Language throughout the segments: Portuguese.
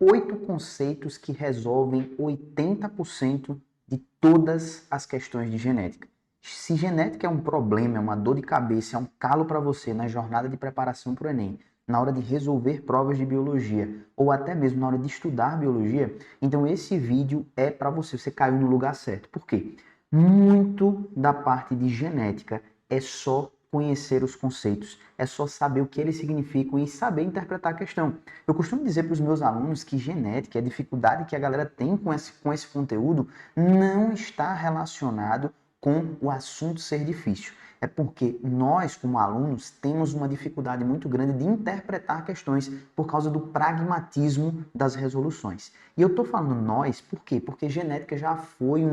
8 conceitos que resolvem 80% de todas as questões de genética. Se genética é um problema, é uma dor de cabeça, é um calo para você na jornada de preparação para o Enem, na hora de resolver provas de biologia ou até mesmo na hora de estudar biologia, então esse vídeo é para você. Você caiu no lugar certo. Por quê? Muito da parte de genética é só conhecer os conceitos, é só saber o que eles significam e saber interpretar a questão. Eu costumo dizer para os meus alunos que genética, a dificuldade que a galera tem com esse conteúdo, não está relacionado com o assunto ser difícil. É porque nós, como alunos, temos uma dificuldade muito grande de interpretar questões por causa do pragmatismo das resoluções. E eu estou falando nós, por quê? Porque genética já foi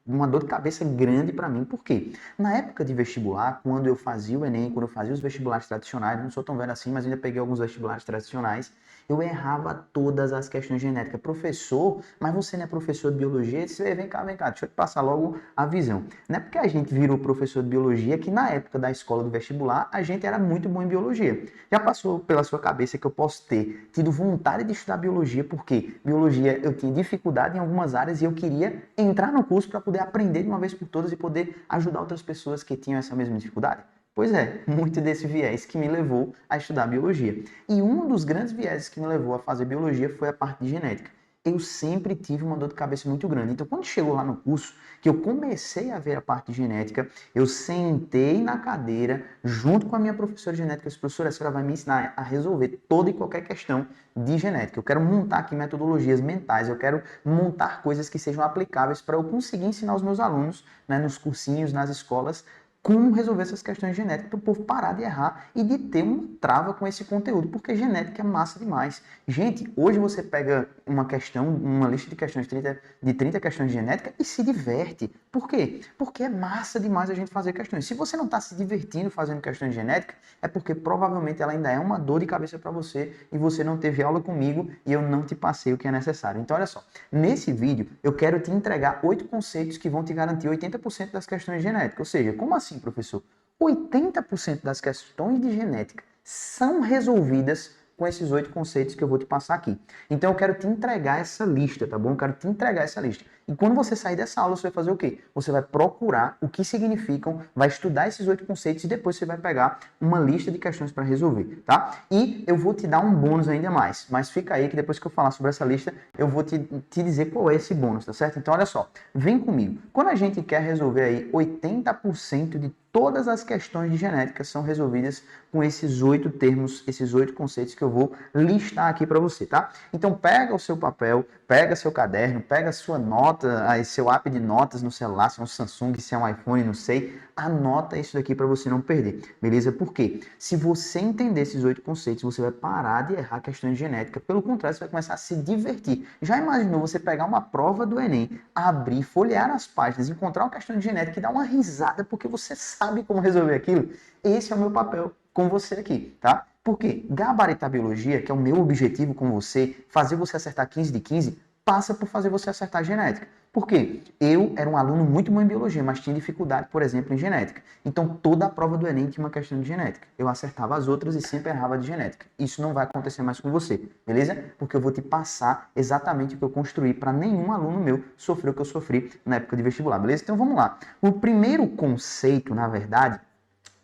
uma dor de cabeça grande para mim. Por quê? Na época de vestibular, quando eu fazia o Enem, quando eu fazia os vestibulares tradicionais, não sou tão velho assim, mas ainda peguei alguns vestibulares tradicionais, eu errava todas as questões de genética. Professor, mas você não é professor de biologia? Você vem cá, deixa eu te passar logo a visão. Não é porque a gente virou professor de biologia que na época da escola do vestibular a gente era muito bom em biologia. Já passou pela sua cabeça que eu posso ter tido vontade de estudar biologia porque biologia eu tinha dificuldade em algumas áreas e eu queria entrar no curso para poder aprender de uma vez por todas e poder ajudar outras pessoas que tinham essa mesma dificuldade? Pois é, muito desse viés que me levou a estudar biologia. E um dos grandes viéses que me levou a fazer biologia foi a parte de genética. Eu sempre tive uma dor de cabeça muito grande. Então, quando chegou lá no curso, que eu comecei a ver a parte de genética, eu sentei na cadeira, junto com a minha professora de genética. Essa professora, a senhora vai me ensinar a resolver toda e qualquer questão de genética. Eu quero montar aqui metodologias mentais, eu quero montar coisas que sejam aplicáveis para eu conseguir ensinar os meus alunos, né, nos cursinhos, nas escolas, como resolver essas questões genéticas para o povo parar de errar e de ter uma trava com esse conteúdo, porque genética é massa demais. Gente, hoje você pega uma questão, uma lista de questões, de 30 questões de genética e se diverte. Por quê? Porque é massa demais a gente fazer questões. Se você não está se divertindo fazendo questões de genética, é porque provavelmente ela ainda é uma dor de cabeça para você e você não teve aula comigo e eu não te passei o que é necessário. Então, olha só, nesse vídeo eu quero te entregar 8 conceitos que vão te garantir 80% das questões de genética. Ou seja, como assim, professor? 80% das questões de genética são resolvidas com esses 8 conceitos que eu vou te passar aqui. Então eu quero te entregar essa lista, tá bom? Eu quero te entregar essa lista. E quando você sair dessa aula, você vai fazer o quê? Você vai procurar o que significam, vai estudar esses 8 conceitos e depois você vai pegar uma lista de questões para resolver, tá? E eu vou te dar um bônus ainda mais, mas fica aí que depois que eu falar sobre essa lista, eu vou te dizer qual é esse bônus, tá certo? Então olha só, vem comigo. Quando a gente quer resolver aí 80% de todas as questões de genética são resolvidas com esses 8 termos, esses 8 conceitos que eu vou listar aqui para você, tá? Então pega o seu papel, pega seu caderno, pega a sua nota, aí seu app de notas no celular, se é um Samsung, se é um iPhone, não sei, anota isso daqui para você não perder, beleza? Por quê? Se você entender esses 8 conceitos, você vai parar de errar questões de genética, pelo contrário, você vai começar a se divertir. Já imaginou você pegar uma prova do Enem, abrir, folhear as páginas, encontrar uma questão de genética e dar uma risada porque você sabe como resolver aquilo? Esse é o meu papel com você aqui, tá? Porque gabaritar biologia, que é o meu objetivo com você, fazer você acertar 15 de 15, passa por fazer você acertar genética. Por quê? Eu era um aluno muito bom em biologia, mas tinha dificuldade, por exemplo, em genética. Então, toda a prova do Enem tinha uma questão de genética. Eu acertava as outras e sempre errava de genética. Isso não vai acontecer mais com você, beleza? Porque eu vou te passar exatamente o que eu construí para nenhum aluno meu sofrer o que eu sofri na época de vestibular, beleza? Então, vamos lá. O primeiro conceito, na verdade,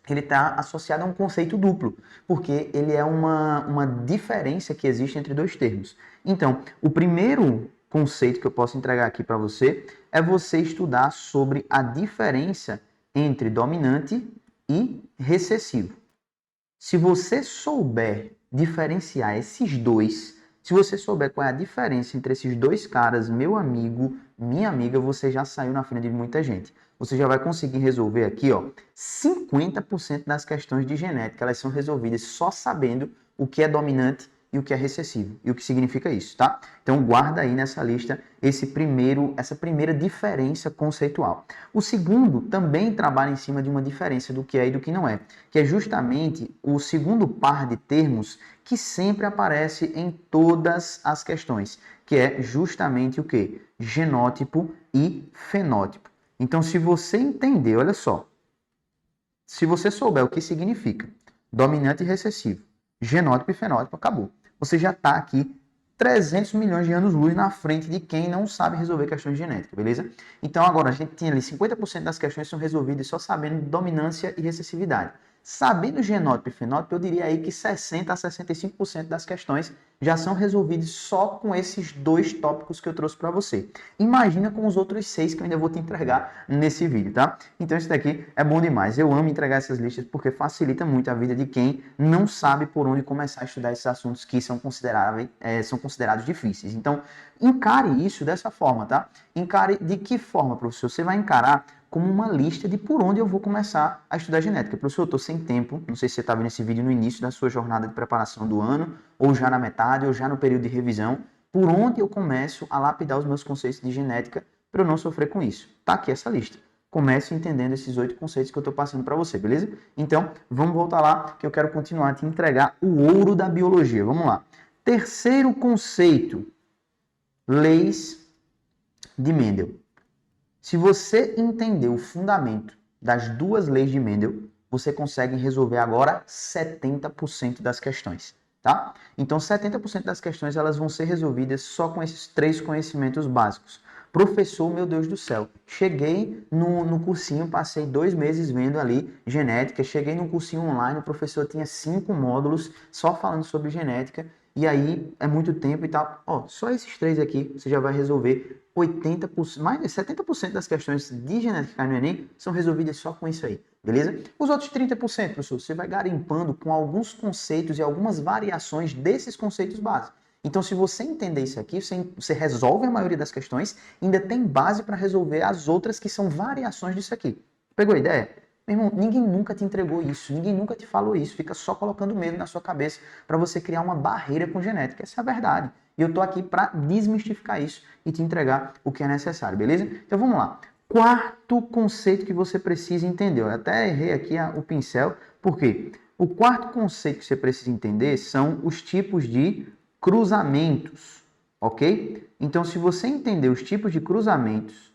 ele está associado a um conceito duplo, porque ele é uma diferença que existe entre dois termos. Então, o primeiro conceito que eu posso entregar aqui para você é você estudar sobre a diferença entre dominante e recessivo. Se você souber diferenciar esses dois, se você souber qual é a diferença entre esses dois caras, meu amigo, minha amiga, você já saiu na frente de muita gente. Você já vai conseguir resolver aqui, ó, 50% das questões de genética, elas são resolvidas só sabendo o que é dominante e o que é recessivo. E o que significa isso, tá? Então guarda aí nessa lista essa primeira diferença conceitual. O segundo também trabalha em cima de uma diferença do que é e do que não é, que é justamente o segundo par de termos que sempre aparece em todas as questões, que é justamente o que? Genótipo e fenótipo. Então, se você entender, olha só, se você souber o que significa dominante e recessivo, genótipo e fenótipo, acabou. Você já está aqui 300 milhões de anos-luz na frente de quem não sabe resolver questões de genética, beleza? Então agora a gente tinha ali 50% das questões são resolvidas só sabendo dominância e recessividade. Sabendo genótipo e fenótipo, eu diria aí que 60 a 65% das questões já são resolvidas só com esses dois tópicos que eu trouxe para você. Imagina com os outros 6 que eu ainda vou te entregar nesse vídeo, tá? Então isso daqui é bom demais. Eu amo entregar essas listas porque facilita muito a vida de quem não sabe por onde começar a estudar esses assuntos que são considerados difíceis. Então, encare isso dessa forma, tá? Encare de que forma, professor? Você vai encarar como uma lista de por onde eu vou começar a estudar genética. Professor, eu estou sem tempo, não sei se você está vendo esse vídeo no início da sua jornada de preparação do ano, ou já na metade, ou já no período de revisão, por onde eu começo a lapidar os meus conceitos de genética para eu não sofrer com isso. Tá aqui essa lista. Comece entendendo esses 8 conceitos que eu estou passando para você, beleza? Então, vamos voltar lá, que eu quero continuar a te entregar o ouro da biologia. Vamos lá. Terceiro conceito, leis de Mendel. Se você entender o fundamento das duas leis de Mendel, você consegue resolver agora 70% das questões, tá? Então, 70% das questões elas vão ser resolvidas só com esses 3 conhecimentos básicos. Professor, meu Deus do céu, cheguei no cursinho, passei 2 meses vendo ali genética, cheguei no cursinho online, o professor tinha 5 módulos só falando sobre genética, e aí é muito tempo e tal. Ó, só esses 3 aqui você já vai resolver 80%, mais de 70% das questões de genética que cai no Enem são resolvidas só com isso aí, beleza? Os outros 30%, professor, você vai garimpando com alguns conceitos e algumas variações desses conceitos básicos. Então, se você entender isso aqui, você resolve a maioria das questões e ainda tem base para resolver as outras que são variações disso aqui. Pegou a ideia? Meu irmão, ninguém nunca te entregou isso, ninguém nunca te falou isso, fica só colocando medo na sua cabeça para você criar uma barreira com genética. Essa é a verdade. E eu tô aqui para desmistificar isso e te entregar o que é necessário, beleza? Então vamos lá. Quarto conceito que você precisa entender. Eu até errei aqui o pincel, por quê? O quarto conceito que você precisa entender são os tipos de cruzamentos, ok? Então, se você entender os tipos de cruzamentos,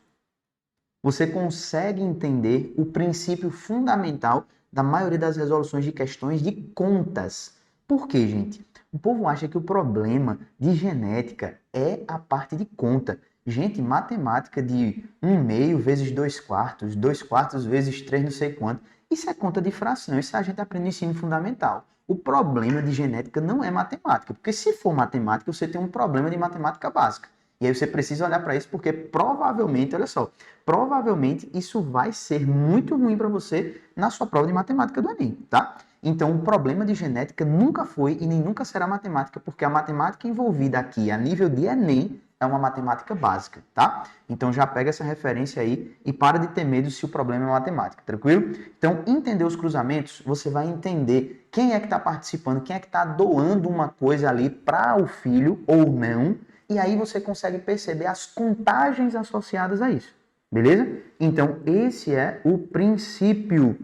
você consegue entender o princípio fundamental da maioria das resoluções de questões de contas. Por quê, gente? O povo acha que o problema de genética é a parte de conta. Gente, matemática de 1/2 vezes 2/4, 2/4 vezes 3 não sei quanto, isso é conta de fração, isso a gente aprende no ensino fundamental. O problema de genética não é matemática, porque se for matemática, você tem um problema de matemática básica. E aí você precisa olhar para isso porque provavelmente, olha só, provavelmente isso vai ser muito ruim para você na sua prova de matemática do Enem, tá? Então o problema de genética nunca foi e nem nunca será matemática, porque a matemática envolvida aqui a nível de Enem é uma matemática básica, tá? Então já pega essa referência aí e para de ter medo se o problema é matemática, tranquilo? Então entender os cruzamentos, você vai entender quem é que está participando, quem é que está doando uma coisa ali para o filho ou não, e aí você consegue perceber as contagens associadas a isso, beleza? Então, esse é o princípio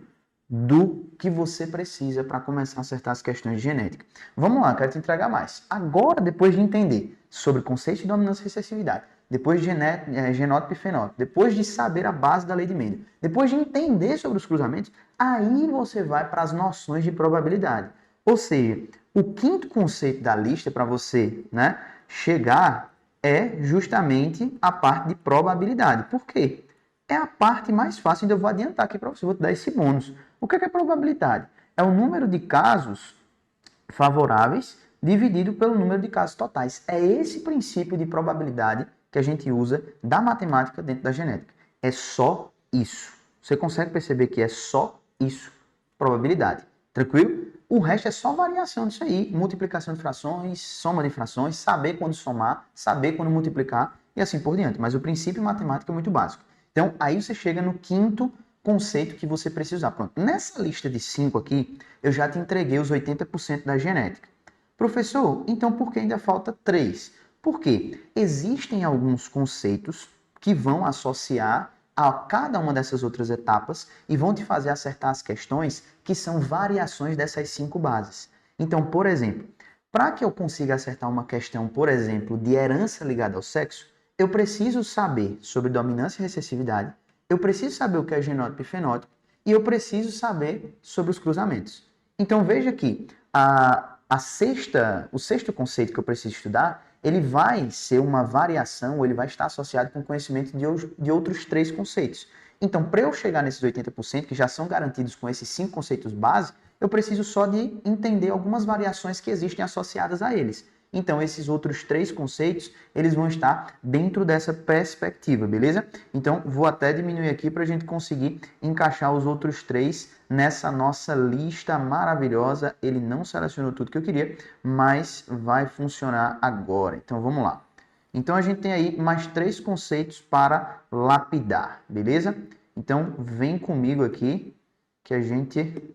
do que você precisa para começar a acertar as questões de genética. Vamos lá, quero te entregar mais. Agora, depois de entender sobre conceitos de dominância e recessividade, depois de genótipo e fenótipo, depois de saber a base da lei de Mendel, depois de entender sobre os cruzamentos, aí você vai para as noções de probabilidade. Ou seja, o quinto conceito da lista para você, né, chegar é justamente a parte de probabilidade. Por quê? É a parte mais fácil, ainda eu vou adiantar aqui para você, vou te dar esse bônus. O que é probabilidade? É o número de casos favoráveis dividido pelo número de casos totais. É esse princípio de probabilidade que a gente usa da matemática dentro da genética. É só isso. Você consegue perceber que é só isso, probabilidade. Tranquilo? O resto é só variação disso aí, multiplicação de frações, soma de frações, saber quando somar, saber quando multiplicar e assim por diante. Mas o princípio matemático é muito básico. Então, aí você chega no quinto conceito que você precisa usar. Pronto, nessa lista de 5 aqui, eu já te entreguei os 80% da genética. Professor, então por que ainda falta 3? Porque existem alguns conceitos que vão associar a cada uma dessas outras etapas e vão te fazer acertar as questões que são variações dessas 5 bases. Então, por exemplo, para que eu consiga acertar uma questão, por exemplo, de herança ligada ao sexo, eu preciso saber sobre dominância e recessividade, eu preciso saber o que é genótipo e fenótipo, e eu preciso saber sobre os cruzamentos. Então veja que o sexto conceito que eu preciso estudar ele vai ser uma variação, ou ele vai estar associado com conhecimento de outros 3 conceitos. Então, para eu chegar nesses 80%, que já são garantidos com esses 5 conceitos base, eu preciso só de entender algumas variações que existem associadas a eles. Então, esses outros 3 conceitos, eles vão estar dentro dessa perspectiva, beleza? Então, vou até diminuir aqui para a gente conseguir encaixar os outros 3 nessa nossa lista maravilhosa. Ele não selecionou tudo que eu queria, mas vai funcionar agora. Então, vamos lá. Então, a gente tem aí mais 3 conceitos para lapidar, beleza? Então, vem comigo aqui que a gente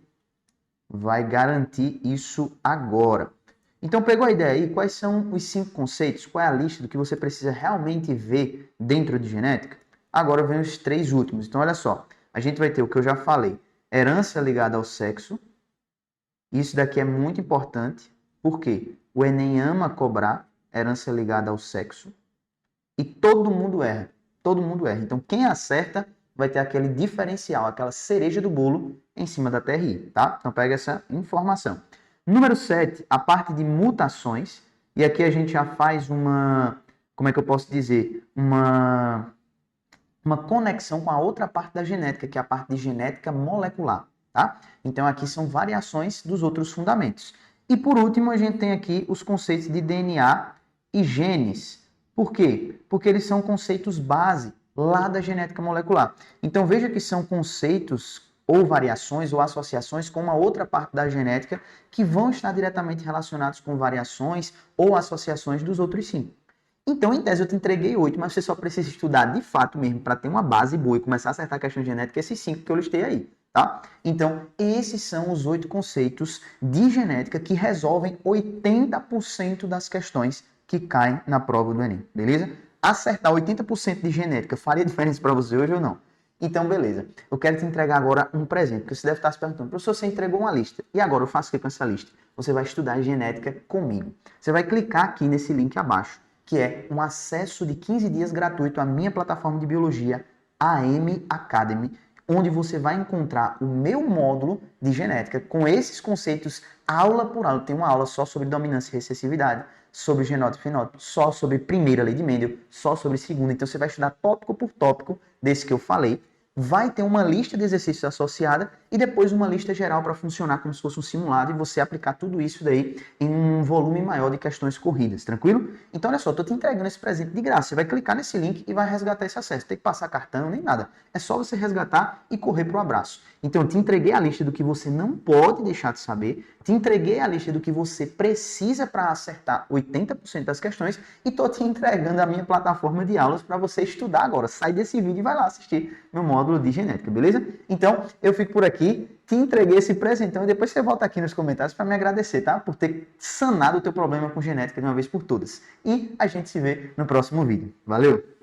vai garantir isso agora. Então, pegou a ideia aí? Quais são os 5 conceitos? Qual é a lista do que você precisa realmente ver dentro de genética? Agora vem os 3 últimos. Então, olha só. A gente vai ter o que eu já falei. Herança ligada ao sexo. Isso daqui é muito importante. Por quê? O Enem ama cobrar herança ligada ao sexo. E todo mundo erra. Todo mundo erra. Então, quem acerta vai ter aquele diferencial, aquela cereja do bolo em cima da TRI, tá? Então, pega essa informação. Número 7, a parte de mutações. E aqui a gente já faz uma, como é que eu posso dizer? Uma conexão com a outra parte da genética, que é a parte de genética molecular, tá? Então, aqui são variações dos outros fundamentos. E, por último, a gente tem aqui os conceitos de DNA e genes. Por quê? Porque eles são conceitos base lá da genética molecular. Então, veja que são conceitos ou variações ou associações com uma outra parte da genética que vão estar diretamente relacionados com variações ou associações dos outros 5. Então, em tese, eu te entreguei 8, mas você só precisa estudar de fato mesmo para ter uma base boa e começar a acertar a questão genética, esses 5 que eu listei aí, tá? Então, esses são os 8 conceitos de genética que resolvem 80% das questões que caem na prova do Enem, beleza? Acertar 80% de genética faria diferença para você hoje ou não? Então, beleza. Eu quero te entregar agora um presente, porque você deve estar se perguntando, professor, você entregou uma lista. E agora eu faço o que com essa lista? Você vai estudar genética comigo. Você vai clicar aqui nesse link abaixo, que é um acesso de 15 dias gratuito à minha plataforma de biologia, AM Academy, onde você vai encontrar o meu módulo de genética com esses conceitos aula por aula. Tem uma aula só sobre dominância e recessividade, sobre genótipo e fenótipo, só sobre primeira lei de Mendel, só sobre segunda. Então você vai estudar tópico por tópico desse que eu falei. Vai ter uma lista de exercícios associada e depois uma lista geral para funcionar como se fosse um simulado e você aplicar tudo isso daí em um volume maior de questões corridas, tranquilo? Então, olha só, eu tô te entregando esse presente de graça. Você vai clicar nesse link e vai resgatar esse acesso. Tem que passar cartão, nem nada. É só você resgatar e correr pro abraço. Então, eu te entreguei a lista do que você não pode deixar de saber, te entreguei a lista do que você precisa para acertar 80% das questões e tô te entregando a minha plataforma de aulas para você estudar agora. Sai desse vídeo e vai lá assistir meu módulo de genética, beleza? Então, eu fico por aqui, te entreguei esse presentão e depois você volta aqui nos comentários para me agradecer, tá? Por ter sanado o teu problema com genética de uma vez por todas. E a gente se vê no próximo vídeo. Valeu!